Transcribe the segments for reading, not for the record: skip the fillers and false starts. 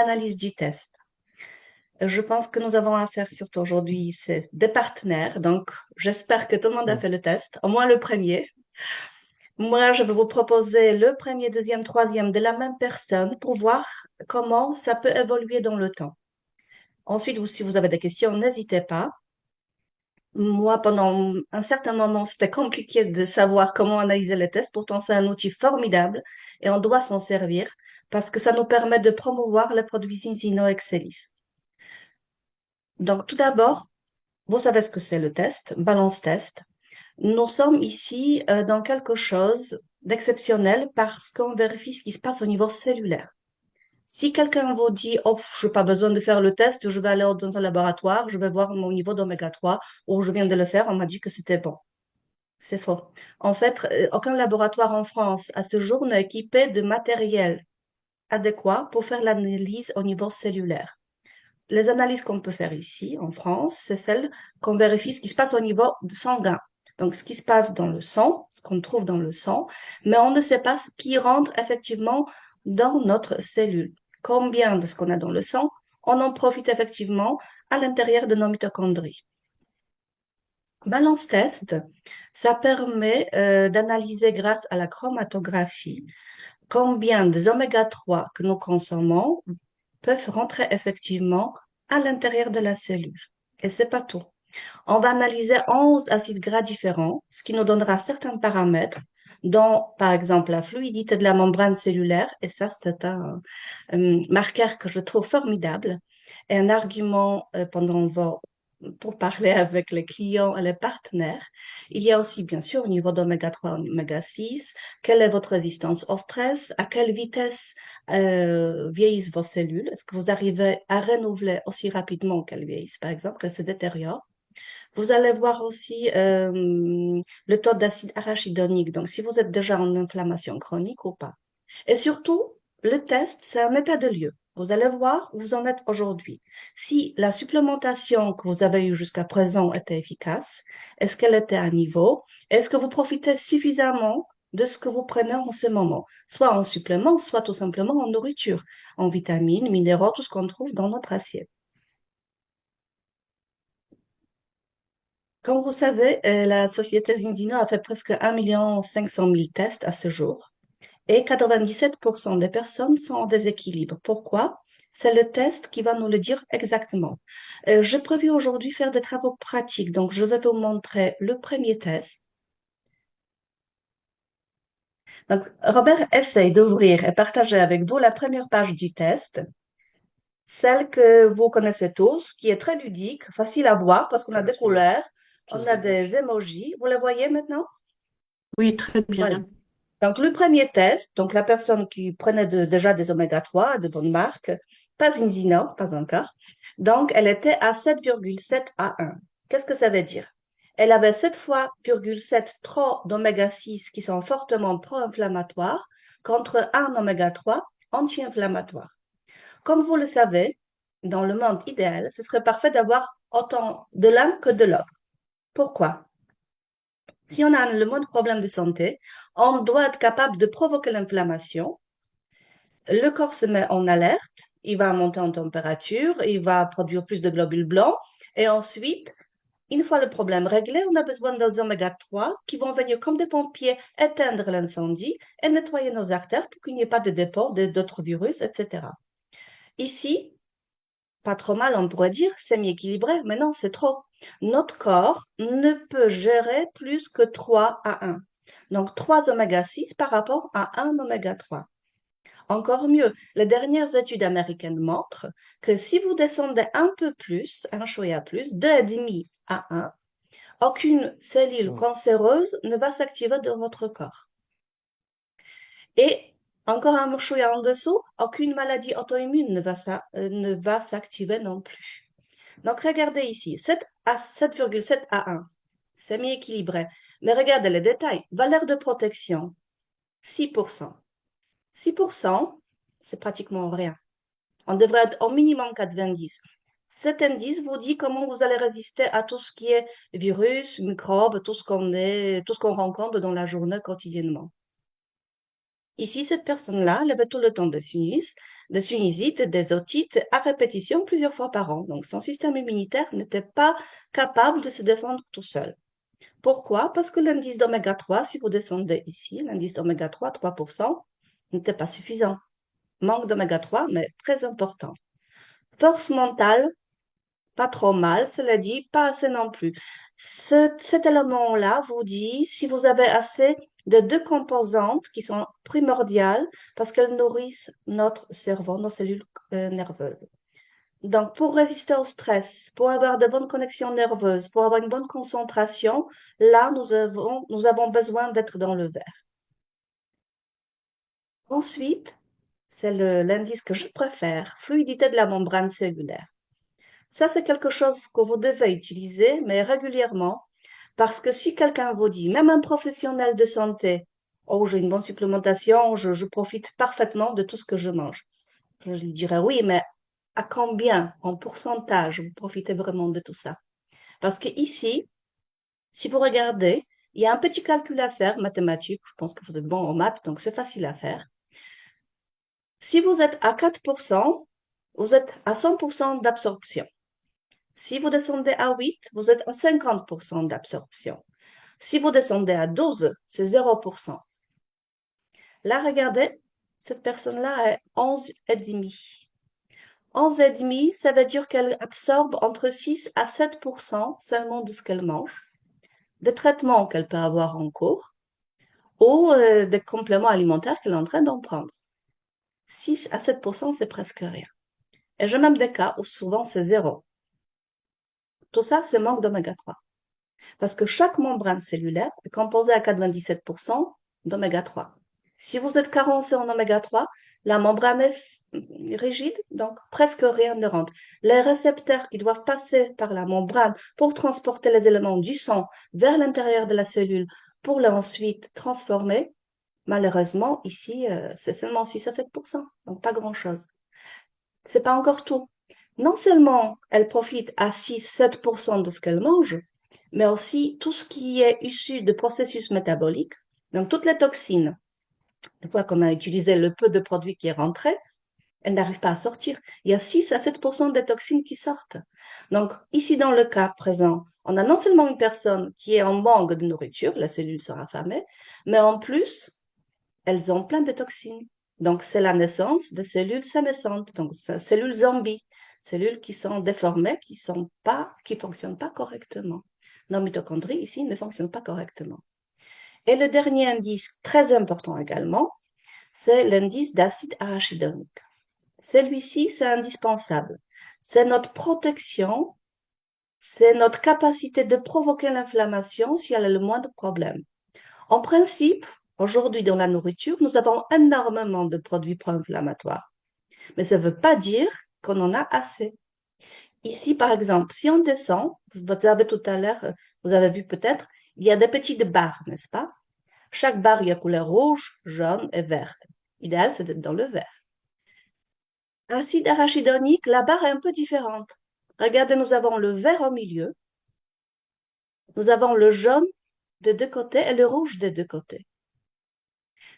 Analyse du test. Je pense que nous avons affaire surtout aujourd'hui, c'est des partenaires. Donc, j'espère que tout le monde a Mm. fait le test, au moins le premier. Moi, je vais vous proposer le premier, deuxième, troisième de la même personne pour voir comment ça peut évoluer dans le temps. Ensuite, si vous avez des questions, n'hésitez pas. Moi, pendant un certain moment, c'était compliqué de savoir comment analyser les tests. Pourtant, c'est un outil formidable et on doit s'en servir parce que ça nous permet de promouvoir les produits Zinzino Excelis. Donc, tout d'abord, vous savez ce que c'est le test, balance test. Nous sommes ici dans quelque chose d'exceptionnel parce qu'on vérifie ce qui se passe au niveau cellulaire. Si quelqu'un vous dit, oh, je n'ai pas besoin de faire le test, je vais aller dans un laboratoire, je vais voir mon niveau d'oméga 3, ou je viens de le faire, on m'a dit que c'était bon. C'est faux. En fait, aucun laboratoire en France à ce jour n'est équipé de matériel adéquat pour faire l'analyse au niveau cellulaire. Les analyses qu'on peut faire ici, en France, c'est celles qu'on vérifie ce qui se passe au niveau sanguin. Donc, ce qui se passe dans le sang, ce qu'on trouve dans le sang, mais on ne sait pas ce qui rentre effectivement dans notre cellule. Combien de ce qu'on a dans le sang, on en profite effectivement à l'intérieur de nos mitochondries. Balance test, ça permet d'analyser grâce à la chromatographie combien des oméga 3 que nous consommons peuvent rentrer effectivement à l'intérieur de la cellule. Et c'est pas tout. On va analyser 11 acides gras différents, ce qui nous donnera certains paramètres, dont par exemple la fluidité de la membrane cellulaire, et ça c'est un marqueur que je trouve formidable, et un argument pour parler avec les clients et les partenaires. Il y a aussi bien sûr au niveau d'oméga 3, oméga 6, quelle est votre résistance au stress, à quelle vitesse vieillissent vos cellules, est-ce que vous arrivez à renouveler aussi rapidement qu'elles vieillissent, par exemple, qu'elles se détériorent. Vous allez voir aussi le taux d'acide arachidonique, donc si vous êtes déjà en inflammation chronique ou pas. Et surtout, le test, c'est un état de lieu. Vous allez voir où vous en êtes aujourd'hui. Si la supplémentation que vous avez eue jusqu'à présent était efficace, est-ce qu'elle était à niveau? Est-ce que vous profitez suffisamment de ce que vous prenez en ce moment, soit en supplément, soit tout simplement en nourriture, en vitamines, minéraux, tout ce qu'on trouve dans notre assiette. Comme vous savez, la société Zinzino a fait presque 1,5 million tests à ce jour et 97% des personnes sont en déséquilibre. Pourquoi? C'est le test qui va nous le dire exactement. Je prévu aujourd'hui faire des travaux pratiques, donc je vais vous montrer le premier test. Donc, Robert essaye d'ouvrir et partager avec vous la première page du test, celle que vous connaissez tous, qui est très ludique, facile à voir parce qu'on a des couleurs, on a des emojis. Vous les voyez maintenant? Oui, très Voilà. bien. Donc, le premier test, donc la personne qui prenait déjà des oméga 3 de bonne marque, pas Zinzino, pas encore. Donc, elle était à 7,7 à 1. Qu'est-ce que ça veut dire? Elle avait 7 fois,7 trop d'oméga 6 qui sont fortement pro-inflammatoires contre un oméga 3 anti-inflammatoire. Comme vous le savez, dans le monde idéal, ce serait parfait d'avoir autant de l'un que de l'autre. Pourquoi? Si on a le mode problème de santé, on doit être capable de provoquer l'inflammation. Le corps se met en alerte, il va monter en température, il va produire plus de globules blancs. Et ensuite, une fois le problème réglé, on a besoin des oméga 3 qui vont venir comme des pompiers éteindre l'incendie et nettoyer nos artères pour qu'il n'y ait pas de dépôt d'autres virus, etc. Ici, pas trop mal, on pourrait dire, c'est mi-équilibré, mais non, c'est trop. Notre corps ne peut gérer plus que 3 à 1. Donc 3 oméga 6 par rapport à un oméga 3. Encore mieux, les dernières études américaines montrent que si vous descendez un peu plus, un choya plus, 2,5 à 1, aucune cellule Mm. cancéreuse ne va s'activer dans votre corps. Et encore un choya en dessous, aucune maladie auto-immune ne va s'activer non plus. Donc, regardez ici, 7,7 à 1. C'est mi-équilibré. Mais regardez les détails. Valeur de protection, 6%. 6%, c'est pratiquement rien. On devrait être au minimum 90. Cet indice vous dit comment vous allez résister à tout ce qui est virus, microbes, tout ce qu'on rencontre dans la journée quotidiennement. Ici, cette personne-là, elle avait tout le temps des sinusites, des otites à répétition plusieurs fois par an. Donc, son système immunitaire n'était pas capable de se défendre tout seul. Pourquoi? Parce que l'indice d'oméga 3, si vous descendez ici, l'indice d'oméga 3, 3%, n'était pas suffisant. Manque d'oméga 3, mais très important. Force mentale, pas trop mal, cela dit, pas assez non plus. Cet élément-là vous dit si vous avez assez de deux composantes qui sont primordiales parce qu'elles nourrissent notre cerveau, nos cellules nerveuses. Donc, pour résister au stress, pour avoir de bonnes connexions nerveuses, pour avoir une bonne concentration, là, nous avons besoin d'être dans le vert. Ensuite, c'est l'indice que je préfère, fluidité de la membrane cellulaire. Ça, c'est quelque chose que vous devez utiliser, mais régulièrement, parce que si quelqu'un vous dit, même un professionnel de santé, oh, j'ai une bonne supplémentation, je profite parfaitement de tout ce que je mange. Je lui dirais, oui, mais à combien, en pourcentage, vous profitez vraiment de tout ça? Parce que ici, si vous regardez, il y a un petit calcul à faire, mathématique. Je pense que vous êtes bon en maths, donc c'est facile à faire. Si vous êtes à 4%, vous êtes à 100% d'absorption. Si vous descendez à 8, vous êtes à 50% d'absorption. Si vous descendez à 12, c'est 0%. Là, regardez, cette personne-là est 11,5. 11,5, ça veut dire qu'elle absorbe entre 6 à 7% seulement de ce qu'elle mange, des traitements qu'elle peut avoir en cours ou des compléments alimentaires qu'elle est en train d'en prendre. 6 à 7%, c'est presque rien. Et j'ai même des cas où souvent c'est zéro. Tout ça, c'est manque d'oméga 3. Parce que chaque membrane cellulaire est composée à 97% d'oméga 3. Si vous êtes carencé en oméga 3, la membrane est rigide, donc presque rien ne rentre. Les récepteurs qui doivent passer par la membrane pour transporter les éléments du sang vers l'intérieur de la cellule pour l'ensuite transformer, malheureusement, ici, c'est seulement 6 à 7%, donc pas grand-chose. C'est pas encore tout. Non seulement elle profite à 6-7% de ce qu'elle mange, mais aussi tout ce qui est issu de processus métaboliques, donc toutes les toxines. Une fois qu'on a utilisé le peu de produits qui est rentré, elle n'arrive pas à sortir. Il y a 6 à 7% des toxines qui sortent. Donc, ici, dans le cas présent, on a non seulement une personne qui est en manque de nourriture, la cellule sera affamée, mais en plus, elles ont plein de toxines. Donc, c'est la naissance de cellules sénescentes, donc cellules zombies, cellules qui sont déformées, qui fonctionnent pas correctement. Nos mitochondries ici ne fonctionnent pas correctement. Et le dernier indice très important également, c'est l'indice d'acide arachidonique. Celui-ci, c'est indispensable. C'est notre protection, c'est notre capacité de provoquer l'inflammation si elle a le moindre problème. En principe, aujourd'hui dans la nourriture, nous avons énormément de produits pro-inflammatoires. Mais ça ne veut pas dire qu'on en a assez. Ici, par exemple, si on descend, vous avez tout à l'heure, vous avez vu peut-être, il y a des petites barres, n'est-ce pas? Chaque barre, il y a couleur rouge, jaune et verte. L'idéal, c'est d'être dans le vert. Acide arachidonique, la barre est un peu différente. Regardez, nous avons le vert au milieu, nous avons le jaune de deux côtés et le rouge de deux côtés.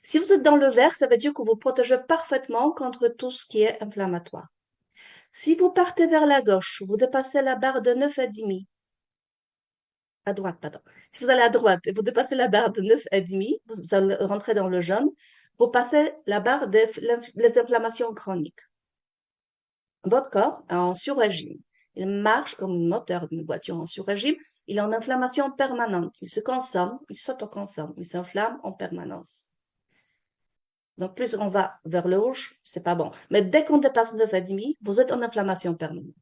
Si vous êtes dans le vert, ça veut dire que vous protégez parfaitement contre tout ce qui est inflammatoire. Si vous partez vers la gauche, vous dépassez la barre de 9,5, à droite, pardon. Si vous allez à droite et vous dépassez la barre de 9,5, vous allez rentrer dans le jaune, vous passez la barre des inflammations chroniques. Votre corps est en sur-régime. Il marche comme un moteur d'une voiture en sur-régime. Il est en inflammation permanente. Il se consomme, il s'autoconsomme, il s'inflamme en permanence. Donc, plus on va vers le rouge, c'est pas bon. Mais dès qu'on dépasse 9,5, vous êtes en inflammation permanente.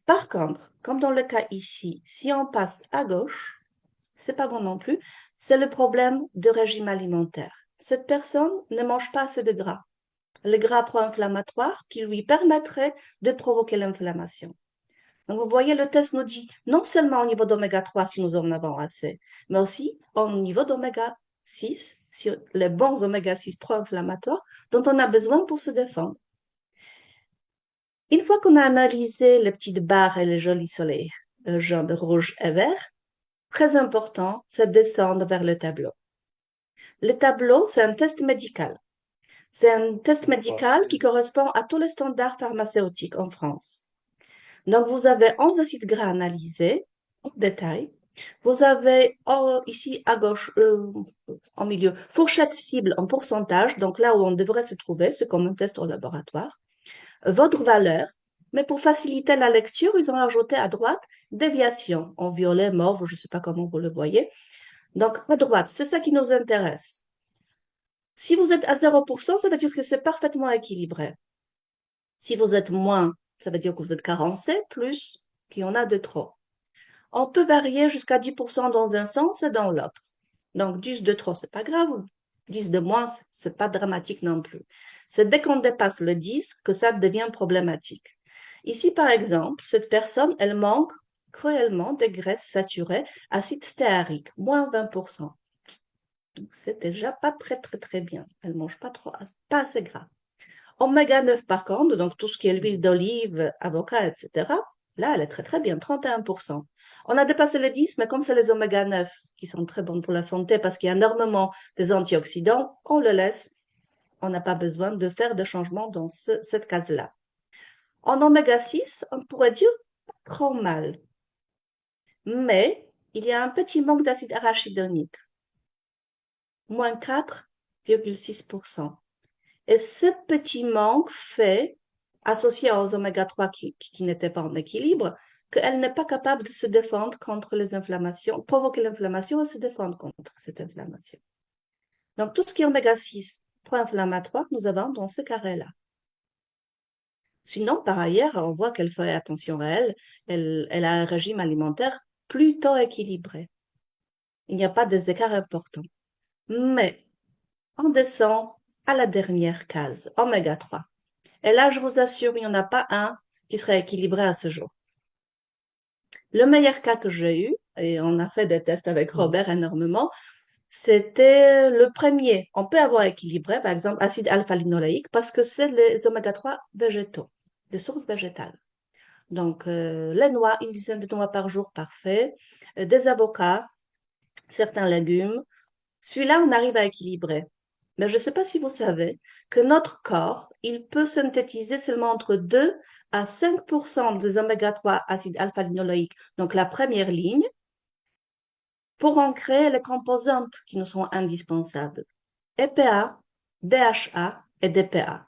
Par contre, comme dans le cas ici, si on passe à gauche, c'est pas bon non plus. C'est le problème de régime alimentaire. Cette personne ne mange pas assez de gras. Le gras pro-inflammatoire qui lui permettrait de provoquer l'inflammation. Donc, vous voyez, le test nous dit non seulement au niveau d'oméga 3 si nous en avons assez, mais aussi au niveau d'oméga 6, sur les bons oméga 6 pro-inflammatoires dont on a besoin pour se défendre. Une fois qu'on a analysé les petites barres et les jolis soleils, jaune, rouge et vert, très important, c'est de descendre vers le tableau. Le tableau, c'est un test médical. C'est un test médical qui correspond à tous les standards pharmaceutiques en France. Donc, vous avez 11 acides gras analysés en détail. Vous avez ici à gauche, en milieu, fourchette cible en pourcentage, donc là où on devrait se trouver, c'est comme un test au laboratoire. Votre valeur, mais pour faciliter la lecture, ils ont ajouté à droite déviation en violet, mauve, je ne sais pas comment vous le voyez. Donc, à droite, c'est ça qui nous intéresse. Si vous êtes à 0%, ça veut dire que c'est parfaitement équilibré. Si vous êtes moins, ça veut dire que vous êtes carencé, plus qu'il y en a de trop. On peut varier jusqu'à 10% dans un sens et dans l'autre. Donc, 10 de trop, c'est pas grave. 10 de moins, c'est pas dramatique non plus. C'est dès qu'on dépasse le 10 que ça devient problématique. Ici, par exemple, cette personne, elle manque cruellement de graisses saturées, acide stéarique, moins 20%. Donc, c'est déjà pas très bien. Elle mange pas trop, pas assez gras. Oméga 9, par contre, donc tout ce qui est l'huile d'olive, avocat, etc., là, elle est très bien, 31%. On a dépassé les 10, mais comme c'est les oméga 9 qui sont très bons pour la santé parce qu'il y a énormément des antioxydants, on le laisse. On n'a pas besoin de faire de changements dans cette case-là. En oméga 6, on pourrait dire pas trop mal, mais il y a un petit manque d'acide arachidonique, moins 4,6%. Et ce petit manque fait, associé aux oméga 3 qui n'étaient pas en équilibre, qu'elle n'est pas capable de se défendre contre les inflammations, provoquer l'inflammation et se défendre contre cette inflammation. Donc, tout ce qui est oméga 6 pro-inflammatoire, nous avons dans ce carré-là. Sinon, par ailleurs, on voit qu'elle fait attention à elle, elle a un régime alimentaire plutôt équilibré. Il n'y a pas des écarts importants. Mais on descend à la dernière case, oméga 3. Et là, je vous assure, il n'y en a pas un qui serait équilibré à ce jour. Le meilleur cas que j'ai eu, et on a fait des tests avec Robert énormément, c'était le premier. On peut avoir équilibré, par exemple, acide alpha-linoléique, parce que c'est les oméga 3 végétaux, de sources végétales. Donc, les noix, une dizaine de noix par jour, parfait. Des avocats, certains légumes. Celui-là, on arrive à équilibrer. Mais je ne sais pas si vous savez que notre corps, il peut synthétiser seulement entre 2 à 5% des oméga 3 acides alpha-linoléiques, donc la première ligne, pour en créer les composantes qui nous sont indispensables. EPA, DHA et DPA.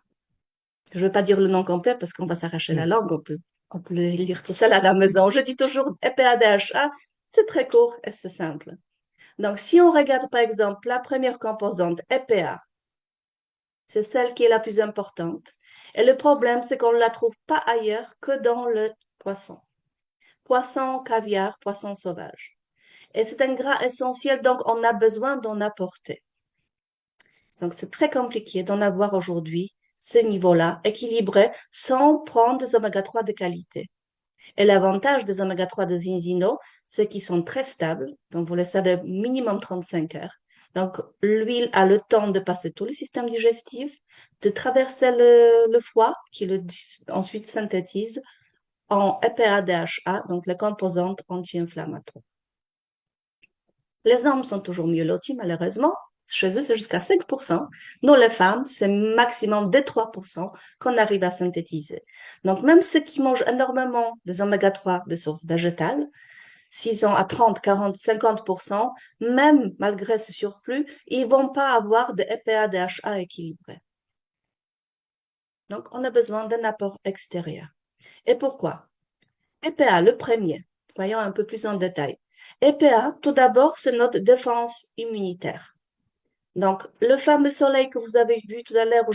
Je ne vais pas dire le nom complet parce qu'on va s'arracher la langue, on peut le lire tout seul à la maison. Je dis toujours EPA, DHA, c'est très court et c'est simple. Donc, si on regarde par exemple la première composante EPA, c'est celle qui est la plus importante. Et le problème, c'est qu'on ne la trouve pas ailleurs que dans le poisson. Poisson, caviar, poisson sauvage. Et c'est un gras essentiel, donc on a besoin d'en apporter. Donc c'est très compliqué d'en avoir aujourd'hui ce niveau-là équilibré sans prendre des oméga 3 de qualité. Et l'avantage des oméga 3 de Zinzino, c'est qu'ils sont très stables. Donc, vous le savez, minimum 35 heures. Donc, l'huile a le temps de passer tous les systèmes digestifs, de traverser le foie, qui ensuite synthétise en EPA-DHA, donc les composantes anti-inflammatoires. Les hommes sont toujours mieux lotis, malheureusement. Chez eux, c'est jusqu'à 5%. Nous, les femmes, c'est maximum de 3% qu'on arrive à synthétiser. Donc, même ceux qui mangent énormément des oméga 3 de sources végétales, s'ils sont à 30, 40, 50%, même malgré ce surplus, ils vont pas avoir de EPA-DHA équilibré. Donc, on a besoin d'un apport extérieur. Et pourquoi? EPA, le premier. Voyons un peu plus en détail. EPA, tout d'abord, c'est notre défense immunitaire. Donc, le fameux soleil que vous avez vu tout à l'heure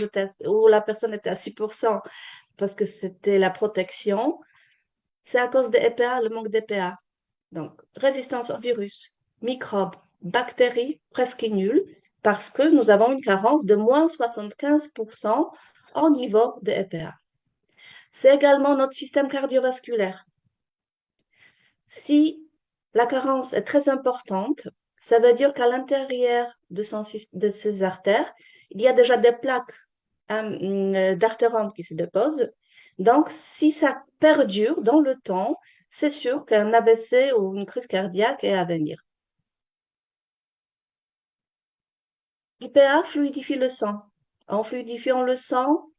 où la personne était à 6% parce que c'était la protection, c'est à cause de EPA, le manque d'EPA. Donc, résistance au virus, microbes, bactéries, presque nulle parce que nous avons une carence de moins 75% au niveau de EPA. C'est également notre système cardiovasculaire. Si la carence est très importante, ça veut dire qu'à l'intérieur de ses artères, il y a déjà des plaques d'artériomes qui se déposent. Donc, si ça perdure dans le temps, c'est sûr qu'un AVC ou une crise cardiaque est à venir. IPA fluidifie le sang. En fluidifiant le sang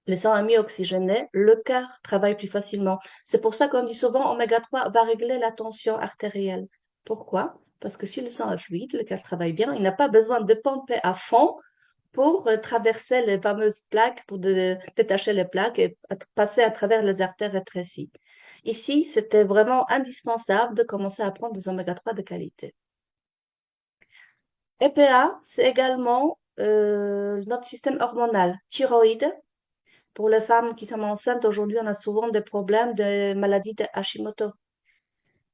est mieux oxygéné, le cœur travaille plus facilement. C'est pour ça qu'on dit souvent oméga 3 va régler la tension artérielle. Pourquoi? Parce que si le sang est fluide, le cœur travaille bien, il n'a pas besoin de pomper à fond pour traverser les fameuses plaques, pour détacher les plaques et passer à travers les artères rétrécies. Ici, c'était vraiment indispensable de commencer à prendre des oméga 3 de qualité. EPA, c'est également notre système hormonal, thyroïde. Pour les femmes qui sont enceintes, aujourd'hui, on a souvent des problèmes de maladie de Hashimoto,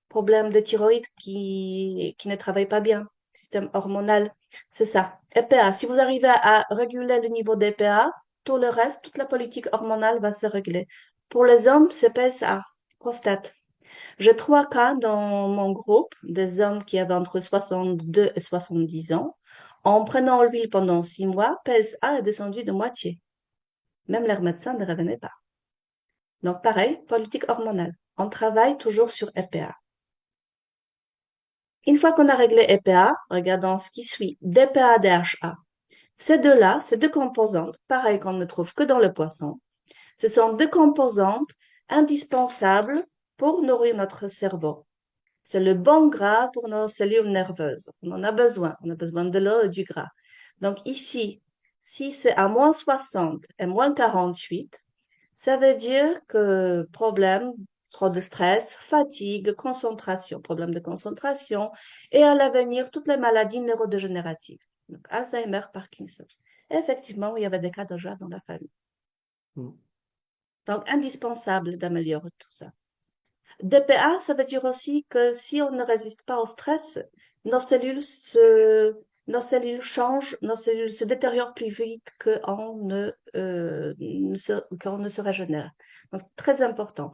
problèmes de thyroïde qui ne travaillent pas bien, système hormonal, c'est ça. EPA, si vous arrivez à réguler le niveau d'EPA, tout le reste, toute la politique hormonale va se régler. Pour les hommes, c'est PSA, prostate. J'ai 3 cas dans mon groupe, des hommes qui avaient entre 62 et 70 ans. En prenant l'huile pendant 6 mois, PSA est descendu de moitié. Même leur médecin ne revenait pas. Donc, pareil, politique hormonale. On travaille toujours sur EPA. Une fois qu'on a réglé EPA, regardons ce qui suit. DPA, DHA. Ces deux-là, ces deux composantes, pareil qu'on ne trouve que dans le poisson, ce sont deux composantes indispensables pour nourrir notre cerveau. C'est le bon gras pour nos cellules nerveuses. On en a besoin. On a besoin de l'eau et du gras. Donc ici, si c'est à moins 60 et moins 48, ça veut dire que problème, trop de stress, fatigue, concentration, problème de concentration et à l'avenir, toutes les maladies neurodégénératives. Donc Alzheimer, Parkinson. Et effectivement, il y avait des cas déjà dans la famille. Donc indispensable d'améliorer tout ça. DPA, ça veut dire aussi que si on ne résiste pas au stress, nos cellules nos cellules changent, nos cellules se détériorent plus vite qu'on ne se régénère. Donc, c'est très important.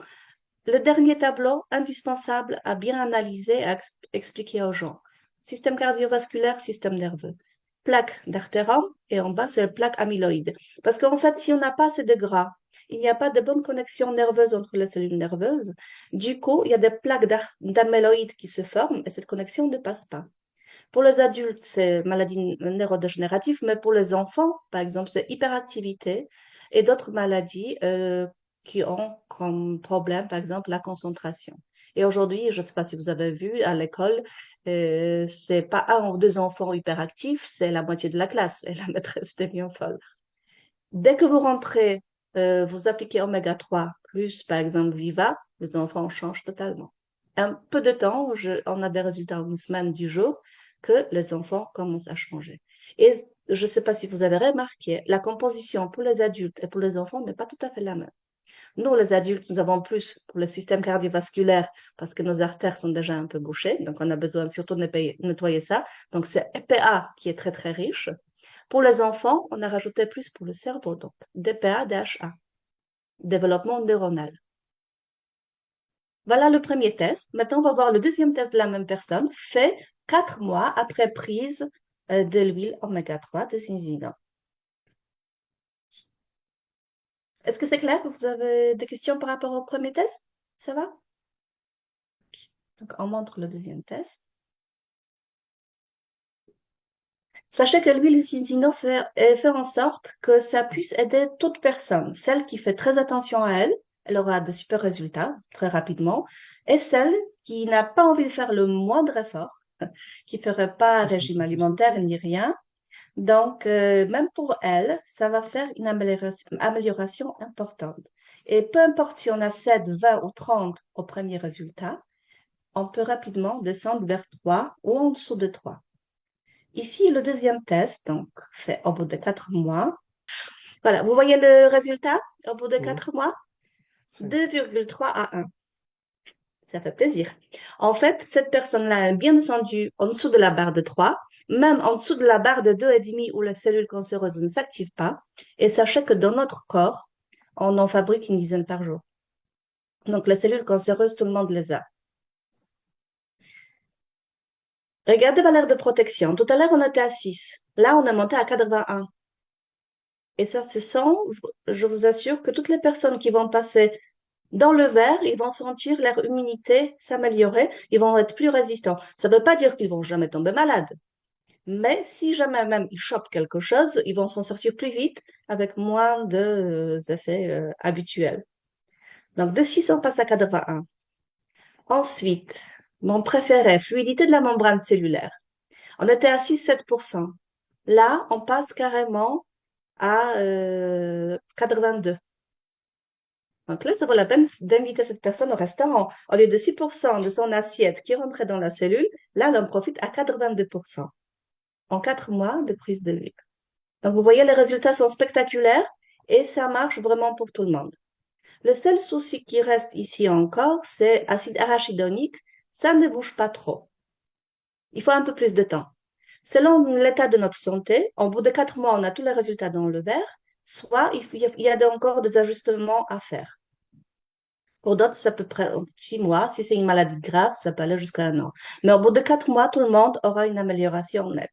Le dernier tableau, indispensable à bien analyser, à expliquer aux gens. Système cardiovasculaire, système nerveux. Plaque d'artérome et en bas, c'est le plaque amyloïde. Parce qu'en fait, si on n'a pas assez de gras, il n'y a pas de bonne connexion nerveuse entre les cellules nerveuses. Du coup, il y a des plaques d'amyloïde qui se forment et cette connexion ne passe pas. Pour les adultes, c'est maladie neurodégénérative, mais pour les enfants, par exemple, c'est hyperactivité et d'autres maladies qui ont comme problème, par exemple, la concentration. Et aujourd'hui, je ne sais pas si vous avez vu à l'école, c'est pas un ou deux enfants hyperactifs, c'est la moitié de la classe et la maîtresse devient folle. Dès que vous rentrez, vous appliquez oméga 3 plus, par exemple, Viva, les enfants changent totalement. Un peu de temps, on a des résultats en une semaine du jour que les enfants commencent à changer. Et je ne sais pas si vous avez remarqué, la composition pour les adultes et pour les enfants n'est pas tout à fait la même. Nous, les adultes, nous avons plus pour le système cardiovasculaire parce que nos artères sont déjà un peu bouchées, donc on a besoin surtout de nettoyer ça. Donc c'est EPA qui est très très riche. Pour les enfants, on a rajouté plus pour le cerveau, donc DPA, DHA, développement neuronal. Voilà le premier test. Maintenant, on va voir le deuxième test de la même personne, fait 4 mois après prise de l'huile oméga 3 de Zinzino. Est-ce que c'est clair? Vous avez des questions par rapport au premier test? Ça va? Donc, on montre le deuxième test. Sachez que l'huile Zinzino fait en sorte que ça puisse aider toute personne. Celle qui fait très attention à elle, elle aura de super résultats très rapidement. Et celle qui n'a pas envie de faire le moindre effort, qui ferait pas un régime alimentaire ni rien. Donc, même pour elle, ça va faire une amélioration importante. Et peu importe si on a 7, 20 ou 30 au premier résultat, on peut rapidement descendre vers 3 ou en dessous de 3. Ici, le deuxième test, donc fait au bout de 4 mois. Voilà, vous voyez le résultat au bout de Oui. 4 mois? 2,3 à 1. Ça fait plaisir. En fait, cette personne-là est bien descendue en dessous de la barre de 3, même en dessous de la barre de 2,5 où la cellule cancéreuse ne s'active pas. Et sachez que dans notre corps, on en fabrique une dizaine par jour. Donc, les cellules cancéreuses, tout le monde les a. Regardez valeur de protection. Tout à l'heure, on était à 6. Là, on est monté à 81. Et ça, je vous assure que toutes les personnes qui vont passer dans le vert, ils vont sentir leur immunité s'améliorer, ils vont être plus résistants. Ça ne veut pas dire qu'ils vont jamais tomber malades, Mais si jamais même ils chopent quelque chose, ils vont s'en sortir plus vite avec moins de effets habituels. Donc, de 600, on passe à 81. Ensuite, mon préféré, fluidité de la membrane cellulaire. On était à 6-7%. Là, on passe carrément à 82. Donc là, ça vaut la peine d'inviter cette personne au restaurant. Au lieu de 6% de son assiette qui rentrait dans la cellule, là, elle en profite à 82% en 4 mois de prise de l'huile. Donc, vous voyez, les résultats sont spectaculaires et ça marche vraiment pour tout le monde. Le seul souci qui reste ici encore, c'est acide arachidonique. Ça ne bouge pas trop. Il faut un peu plus de temps. Selon l'état de notre santé, au bout de 4 mois, on a tous les résultats dans le verre, soit il y a encore des ajustements à faire. Pour d'autres, ça peut prendre 6 mois. Si c'est une maladie grave, ça peut aller jusqu'à un an. Mais au bout de 4 mois, tout le monde aura une amélioration nette.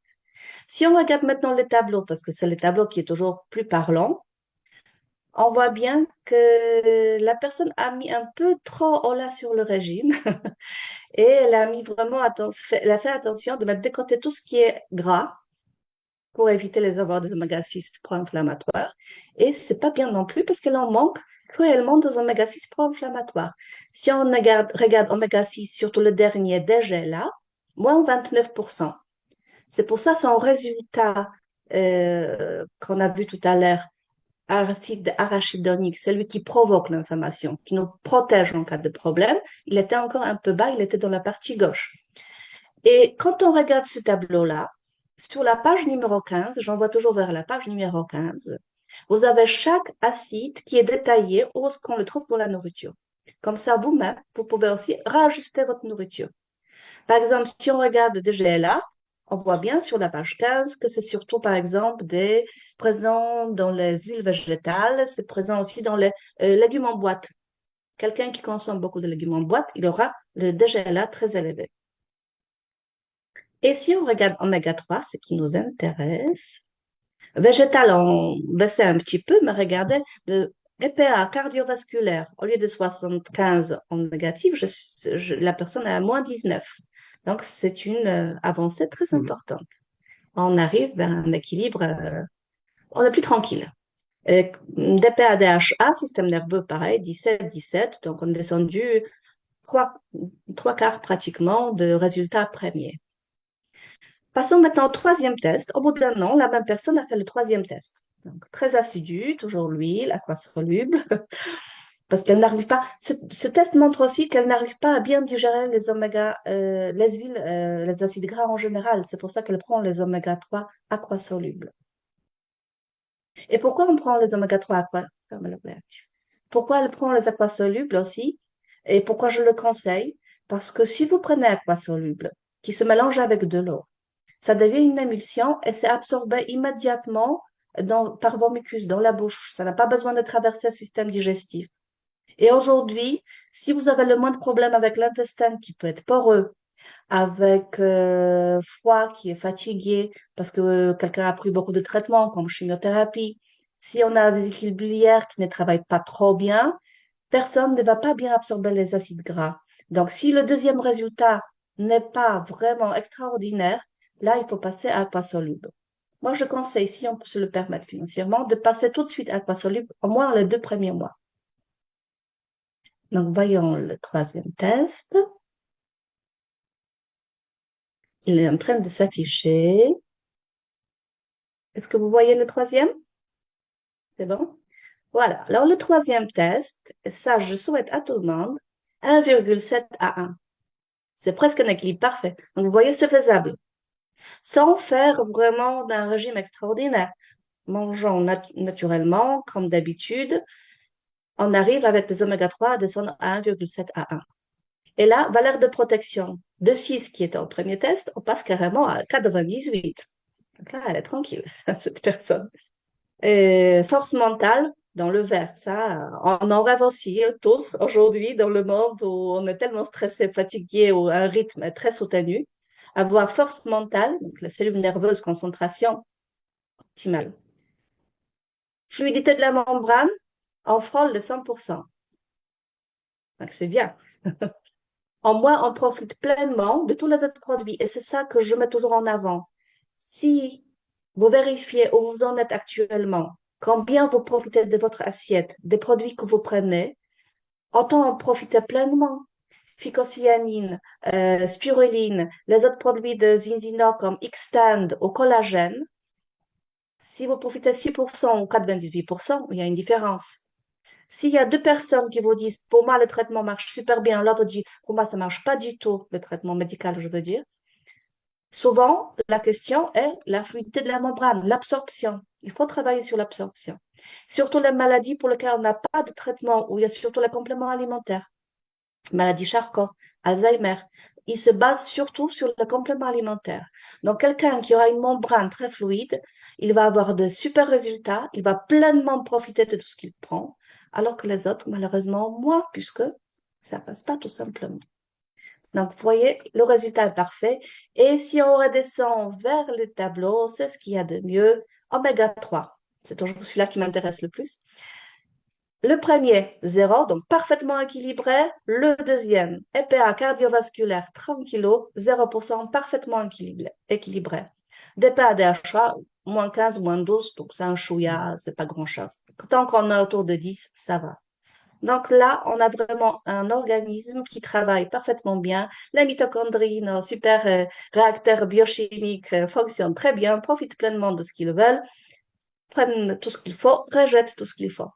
Si on regarde maintenant le tableau, parce que c'est le tableau qui est toujours plus parlant, on voit bien que la personne a mis un peu trop au là sur le régime et elle a mis vraiment elle a fait attention de mettre de côté tout ce qui est gras pour éviter les avoirs des oméga-6 pro-inflammatoires. Et c'est pas bien non plus parce qu'elle en manque cruellement des oméga-6 pro-inflammatoires. Si on regarde oméga-6, surtout le dernier DG moins 29%. C'est pour ça son résultat qu'on a vu tout à l'heure, acide arachidonique, celui qui provoque l'inflammation, qui nous protège en cas de problème, il était encore un peu bas, il était dans la partie gauche. Et quand on regarde ce tableau-là, sur la page numéro 15, j'envoie toujours vers la page numéro 15, vous avez chaque acide qui est détaillé où est-ce qu'on le trouve dans la nourriture. Comme ça, vous-même, vous pouvez aussi rajuster votre nourriture. Par exemple, si on regarde déjà là, on voit bien sur la page 15 que c'est surtout, par exemple, des présents dans les huiles végétales, c'est présent aussi dans les légumes en boîte. Quelqu'un qui consomme beaucoup de légumes en boîte, il aura le DGLA très élevé. Et si on regarde oméga 3, ce qui nous intéresse, végétal, on baissait un petit peu, mais regardez, de EPA cardiovasculaire, au lieu de 75 en négatif, la personne a à moins 19. Donc, c'est une avancée très importante. On arrive vers un équilibre, on est plus tranquille. DPA, DHA, système nerveux, pareil, 17, 17. Donc, on est descendu trois quarts pratiquement de résultats premiers. Passons maintenant au troisième test. Au bout d'un an, la même personne a fait le troisième test. Donc, très assidu, toujours l'huile, aquasoluble, parce qu'elle n'arrive pas. Ce test montre aussi qu'elle n'arrive pas à bien digérer les oméga, les huiles, les acides gras en général. C'est pour ça qu'elle prend les oméga 3 aquasolubles. Et pourquoi on prend les oméga 3 Pourquoi elle prend les aquasolubles aussi? Et pourquoi je le conseille? Parce que si vous prenez aquasoluble, qui se mélange avec de l'eau, ça devient une émulsion et c'est absorbé immédiatement par vos mucus dans la bouche. Ça n'a pas besoin de traverser le système digestif. Et aujourd'hui, si vous avez le moindre problème avec l'intestin qui peut être poreux, avec foie qui est fatigué parce que quelqu'un a pris beaucoup de traitements comme chimiothérapie, si on a des équilibres biliaires qui ne travaillent pas trop bien, personne ne va pas bien absorber les acides gras. Donc, si le deuxième résultat n'est pas vraiment extraordinaire, là, il faut passer à aquasoluble. Moi, je conseille, si on peut se le permettre financièrement, de passer tout de suite à aquasoluble, au moins les 2 premiers mois. Donc, voyons le troisième test. Il est en train de s'afficher. Est-ce que vous voyez le troisième? C'est bon? Voilà. Alors, le troisième test, ça, je souhaite à tout le monde 1,7 à 1. C'est presque un équilibre parfait. Donc, vous voyez, c'est faisable. Sans faire vraiment d'un régime extraordinaire. Mangeons naturellement, comme d'habitude, on arrive avec les oméga 3 à descendre à 1,7 à 1. Et là, valeur de protection de 6 qui était au premier test, on passe carrément à 98. Donc là, elle est tranquille, cette personne. Et force mentale dans le vert, ça, on en rêve aussi tous aujourd'hui dans le monde où on est tellement stressé, fatigué, où un rythme est très soutenu. Avoir force mentale, donc la cellule nerveuse, concentration optimale. Fluidité de la membrane, on frôle le 100%. Donc c'est bien. En moins, on profite pleinement de tous les autres produits. Et c'est ça que je mets toujours en avant. Si vous vérifiez où vous en êtes actuellement, combien vous profitez de votre assiette, des produits que vous prenez, autant en profiter pleinement. Phycocyanine, spiruline, les autres produits de Zinzino comme Xtend ou collagène, si vous profitez 6% ou 98%, il y a une différence. S'il y a deux personnes qui vous disent, pour moi, le traitement marche super bien, l'autre dit, pour moi, ça marche pas du tout, le traitement médical, je veux dire. Souvent, la question est la fluidité de la membrane, l'absorption. Il faut travailler sur l'absorption. Surtout les maladies pour lesquelles on n'a pas de traitement, où il y a surtout les compléments alimentaires. Maladie Charcot, Alzheimer. Ils se basent surtout sur le complément alimentaire. Donc, quelqu'un qui aura une membrane très fluide, il va avoir de super résultats, il va pleinement profiter de tout ce qu'il prend, alors que les autres, malheureusement, moins, puisque ça passe pas tout simplement. Donc, vous voyez, le résultat est parfait. Et si on redescend vers les tableaux, c'est ce qu'il y a de mieux. Oméga 3, c'est toujours celui-là qui m'intéresse le plus. Le premier, 0, donc parfaitement équilibré. Le deuxième, EPA cardiovasculaire, 30 kg, 0%, parfaitement équilibré. DPA DHA, moins 15, moins 12, donc c'est un chouïa, c'est pas grand-chose. Tant qu'on est autour de 10, ça va. Donc là, on a vraiment un organisme qui travaille parfaitement bien. Les mitochondries, nos super réacteurs biochimiques fonctionnent très bien, profitent pleinement de ce qu'ils veulent, prennent tout ce qu'il faut, rejettent tout ce qu'il faut.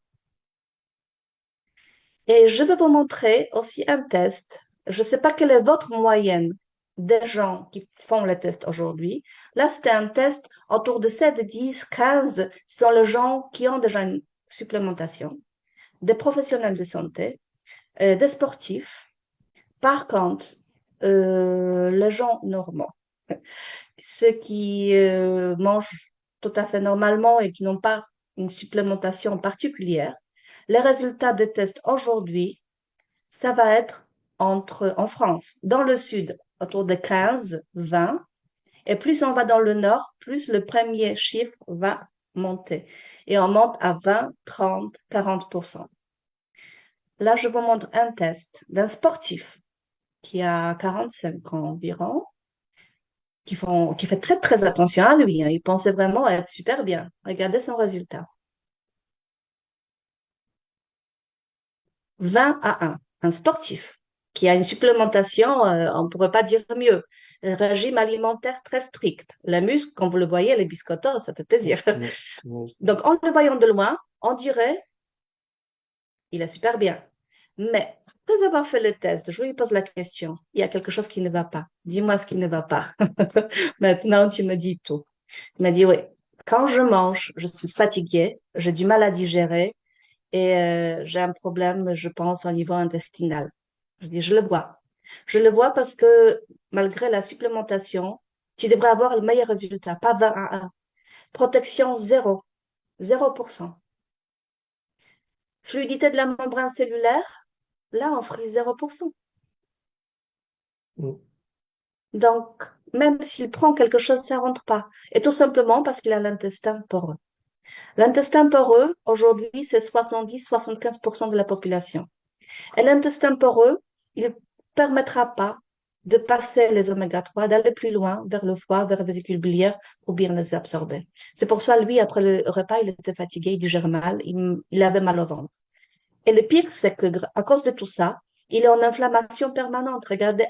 Et je vais vous montrer aussi un test. Je ne sais pas quelle est votre moyenne des gens qui font le test aujourd'hui. Là, c'était un test autour de 7, 10, 15. Ce sont les gens qui ont déjà une supplémentation, des professionnels de santé, des sportifs. Par contre, les gens normaux, ceux qui mangent tout à fait normalement et qui n'ont pas une supplémentation particulière, les résultats des tests aujourd'hui, ça va être en France, dans le sud, autour de 15, 20, et plus on va dans le nord, plus le premier chiffre va monter. Et on monte à 20, 30, 40%. Là, je vous montre un test d'un sportif qui a 45 ans environ, qui fait très, très attention à lui, hein. Il pensait vraiment être super bien. Regardez son résultat. 20 à 1. Un sportif qui a une supplémentation, on ne pourrait pas dire mieux. Un régime alimentaire très strict. Les muscles, comme vous le voyez, les biscottos, ça fait plaisir. Donc, en le voyant de loin, on dirait, il est super bien. Mais après avoir fait le test, je lui pose la question, il y a quelque chose qui ne va pas. Dis-moi ce qui ne va pas. Maintenant, tu me dis tout. Il m'a dit, oui, quand je mange, je suis fatiguée, j'ai du mal à digérer et j'ai un problème, je pense, au niveau intestinal. Je dis, je le vois. Je le vois parce que malgré la supplémentation, tu devrais avoir le meilleur résultat, pas 20 à 1. Protection zéro, 0%. Fluidité de la membrane cellulaire, là, on frise 0%. Mm. Donc, même s'il prend quelque chose, ça rentre pas. Et tout simplement parce qu'il a l'intestin poreux. L'intestin poreux, aujourd'hui, c'est 70-75% de la population. Et l'intestin poreux, il ne permettra pas de passer les oméga 3, d'aller plus loin vers le foie, vers la vésicule biliaire pour bien les absorber. C'est pour ça, lui, après le repas, il était fatigué, il digère mal, il avait mal au ventre. Et le pire, c'est que à cause de tout ça, il est en inflammation permanente. Regardez,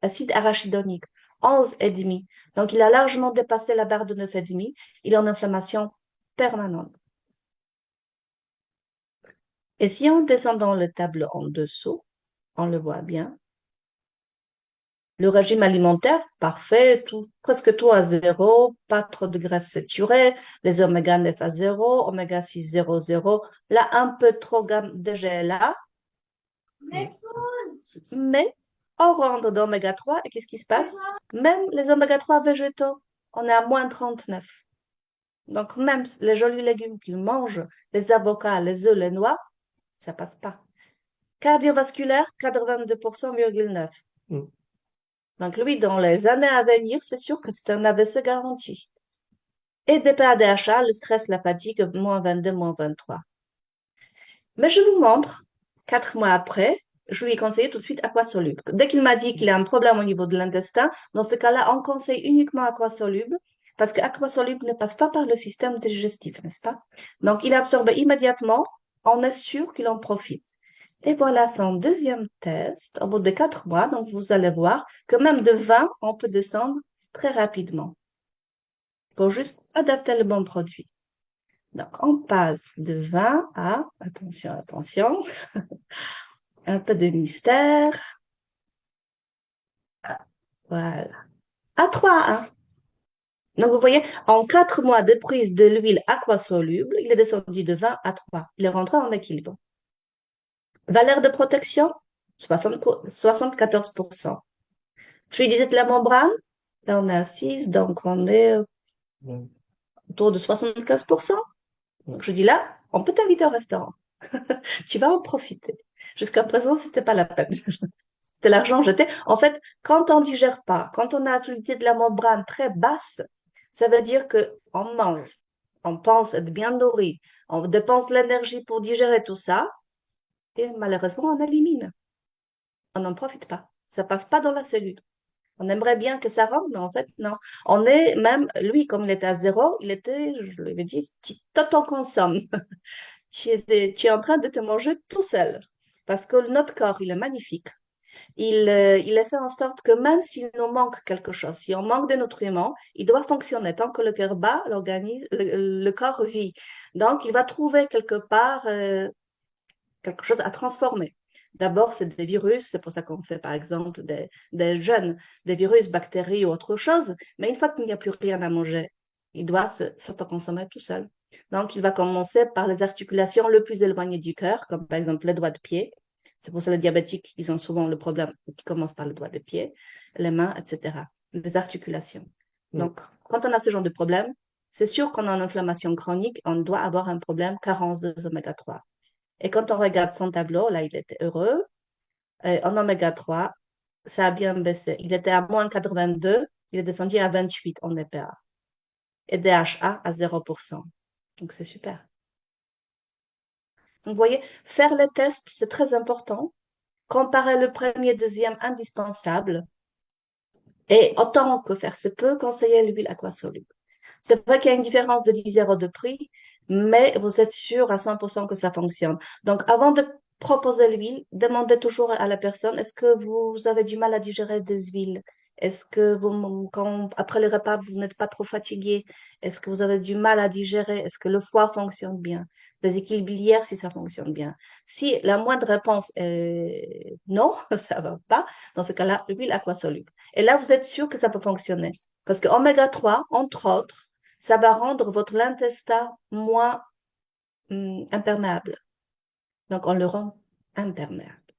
acide arachidonique, 11,5. Donc, il a largement dépassé la barre de 9,5. Il est en inflammation permanente. Et si on descend dans le tableau en dessous, on le voit bien. Le régime alimentaire, parfait, tout, presque tout à zéro, pas trop de graisses saturées, les oméga 9 à zéro, oméga 6 0, 0. Là, un peu trop de GLA, mais on rentre d'oméga 3 et qu'est-ce qui se passe? Même les oméga 3 végétaux, on est à moins 39. Donc, même les jolis légumes qu'ils mangent, les avocats, les œufs, les noix, ça passe pas. Cardiovasculaire, 82,9%. Mm. Donc, lui, dans les années à venir, c'est sûr que c'est un AVC garanti. Et DPA-DHA, le stress, la fatigue, moins 22, moins 23. Mais je vous montre, 4 mois après, je lui ai conseillé tout de suite aquasoluble. Dès qu'il m'a dit qu'il a un problème au niveau de l'intestin, dans ce cas-là, on conseille uniquement aquasoluble parce que aquasoluble ne passe pas par le système digestif, n'est-ce pas? Donc, il est absorbé immédiatement, on est sûr qu'il en profite. Et voilà son deuxième test au bout de 4 mois. Donc, vous allez voir que même de 20, on peut descendre très rapidement pour juste adapter le bon produit. Donc, on passe de 20 à, attention, attention, un peu de mystère. Voilà. À 3, hein. Donc, vous voyez, en 4 mois de prise de l'huile aquasoluble, il est descendu de 20 à 3. Il est rentré en équilibre. Valeur de protection, 74%. Fluidité de la membrane, là on est à 6, donc on est Ouais. autour de 75%. Donc, je dis là, on peut t'inviter au restaurant. Tu vas en profiter. Jusqu'à présent, c'était pas la peine. C'était l'argent jeté. En fait, quand on digère pas, quand on a une fluidité de la membrane très basse, ça veut dire que on mange, on pense être bien nourri, on dépense de l'énergie pour digérer tout ça, et malheureusement, on élimine. On n'en profite pas. Ça passe pas dans la cellule. On aimerait bien que ça rentre, mais en fait, non. On est même, lui, comme il était à zéro, il était, je lui avais dit, tu t'auto-consommes. Tu es en train de te manger tout seul. Parce que notre corps, il est magnifique. Il est fait en sorte que même s'il nous manque quelque chose, si on manque de nutriments, il doit fonctionner. Tant que le cœur bat, le corps vit. Donc, il va trouver quelque part quelque chose à transformer. D'abord, c'est des virus, c'est pour ça qu'on fait par exemple des jeunes, des virus, bactéries ou autre chose, mais une fois qu'il n'y a plus rien à manger, il doit s'autoconsommer tout seul. Donc, il va commencer par les articulations le plus éloignées du cœur, comme par exemple les doigts de pied. C'est pour ça que les diabétiques, ils ont souvent le problème qui commence par le doigt de pied, les mains, etc. Les articulations. Mm. Donc, quand on a ce genre de problème, c'est sûr qu'on a une inflammation chronique, on doit avoir un problème carence de oméga 3. Et quand on regarde son tableau, là, il était heureux. Et en oméga 3, ça a bien baissé. Il était à moins 82, il est descendu à 28 en EPA. Et DHA à 0%. Donc, c'est super. Donc, vous voyez, faire les tests, c'est très important. Comparer le premier, deuxième, indispensable. Et autant que faire se peut, conseiller l'huile aquasoluble. C'est vrai qu'il y a une différence de 10 euros de prix, mais vous êtes sûr à 100% que ça fonctionne. Donc, avant de proposer l'huile, demandez toujours à la personne, est-ce que vous avez du mal à digérer des huiles? Est-ce que après le repas, vous n'êtes pas trop fatigué? Est-ce que vous avez du mal à digérer? Est-ce que le foie fonctionne bien? Les équilibres biliaires, si ça fonctionne bien. Si la moindre réponse est non, ça va pas, dans ce cas-là, l'huile aquasoluble. Et là, vous êtes sûr que ça peut fonctionner. Parce que oméga 3, entre autres, ça va rendre votre intestin moins imperméable. Donc, on le rend imperméable.